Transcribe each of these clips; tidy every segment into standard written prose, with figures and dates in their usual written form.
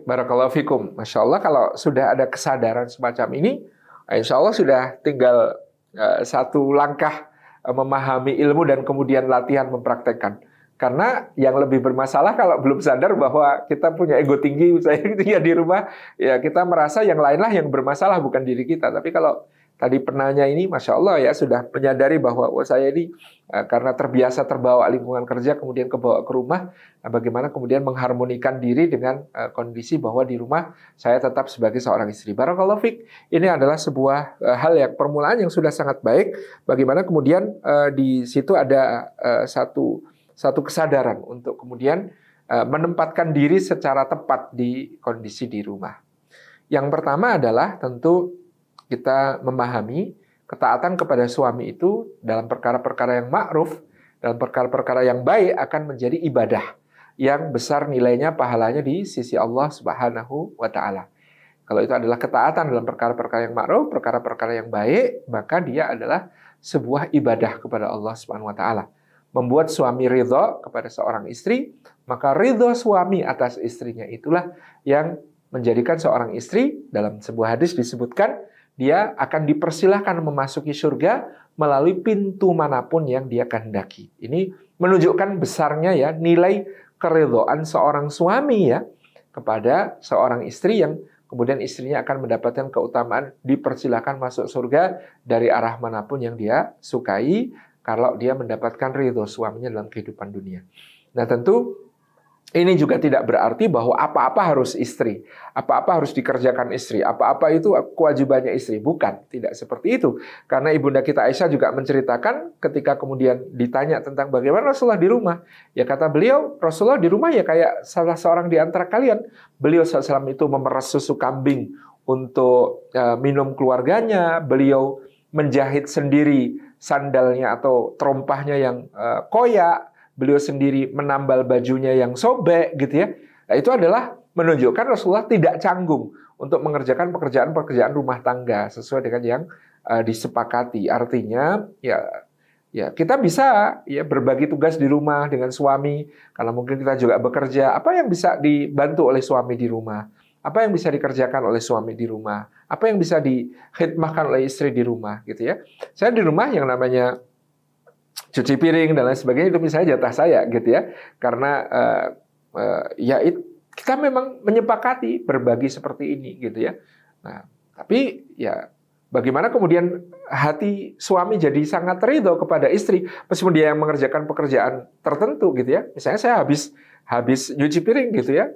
Baik, barakallahu fikum. Masya Allah kalau sudah ada kesadaran semacam ini, insya Allah sudah tinggal satu langkah memahami ilmu dan kemudian latihan mempraktekkan. Karena yang lebih bermasalah kalau belum sadar bahwa kita punya ego tinggi, misalnya gitu ya di rumah, ya kita merasa yang lainlah yang bermasalah bukan diri kita. Tapi kalau tadi penanya ini, Masya Allah ya sudah menyadari bahwa saya ini karena terbiasa terbawa lingkungan kerja, kemudian kebawa ke rumah, bagaimana kemudian mengharmonikan diri dengan kondisi bahwa di rumah saya tetap sebagai seorang istri. Barakallahu fiik. Ini adalah sebuah hal yang permulaan yang sudah sangat baik. Bagaimana kemudian di situ ada satu kesadaran untuk kemudian menempatkan diri secara tepat di kondisi di rumah. Yang pertama adalah tentu kita memahami ketaatan kepada suami itu dalam perkara-perkara yang ma'ruf, dalam perkara-perkara yang baik akan menjadi ibadah yang besar nilainya, pahalanya di sisi Allah Subhanahu wa Ta'ala. Kalau itu adalah ketaatan dalam perkara-perkara yang ma'ruf, perkara-perkara yang baik, maka dia adalah sebuah ibadah kepada Allah Subhanahu wa Ta'ala. Membuat suami ridho kepada seorang istri, maka ridho suami atas istrinya itulah yang menjadikan seorang istri, dalam sebuah hadis disebutkan, dia akan dipersilahkan memasuki surga melalui pintu manapun yang dia kehendaki. Ini menunjukkan besarnya ya nilai keridhaan seorang suami ya kepada seorang istri yang kemudian istrinya akan mendapatkan keutamaan dipersilahkan masuk surga dari arah manapun yang dia sukai kalau dia mendapatkan ridho suaminya dalam kehidupan dunia. Nah tentu ini juga tidak berarti bahwa apa-apa harus istri, apa-apa harus dikerjakan istri, apa-apa itu kewajibannya istri. Bukan, tidak seperti itu. Karena ibunda kita Aisyah juga menceritakan ketika kemudian ditanya tentang bagaimana Rasulullah di rumah. Ya kata beliau, Rasulullah di rumah ya kayak salah seorang di antara kalian. Beliau SAW itu memeras susu kambing untuk minum keluarganya. Beliau menjahit sendiri sandalnya atau terompahnya yang koyak. Beliau sendiri menambal bajunya yang sobek gitu ya. Nah, itu adalah menunjukkan Rasulullah tidak canggung untuk mengerjakan pekerjaan-pekerjaan rumah tangga sesuai dengan yang disepakati. Artinya ya kita bisa ya berbagi tugas di rumah dengan suami karena mungkin kita juga bekerja. Apa yang bisa dibantu oleh suami di rumah? Apa yang bisa dikerjakan oleh suami di rumah? Apa yang bisa dikhidmahkan oleh istri di rumah gitu ya. Saya di rumah yang namanya cuci piring dan lain sebagainya itu misalnya jatah saya gitu ya, karena kita memang menyepakati berbagi seperti ini gitu ya. Nah tapi ya bagaimana kemudian hati suami jadi sangat ridho kepada istri meskipun dia yang mengerjakan pekerjaan tertentu gitu ya. Misalnya saya habis nyuci piring gitu ya,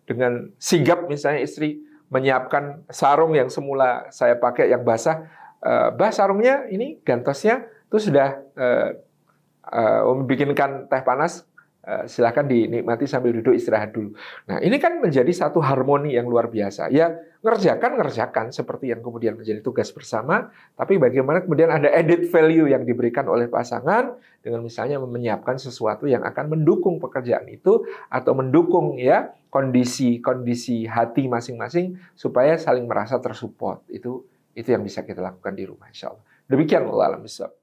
dengan sigap misalnya istri menyiapkan sarung yang semula saya pakai yang basah, bah sarungnya ini gantosnya itu sudah membikinkan teh panas, silakan dinikmati sambil duduk istirahat dulu. Nah ini kan menjadi satu harmoni yang luar biasa. Ya ngerjakan seperti yang kemudian menjadi tugas bersama, tapi bagaimana kemudian ada added value yang diberikan oleh pasangan dengan misalnya menyiapkan sesuatu yang akan mendukung pekerjaan itu atau mendukung ya kondisi hati masing-masing supaya saling merasa tersupport. Itu yang bisa kita lakukan di rumah insya Allah. Demikian Allah alam bisawab.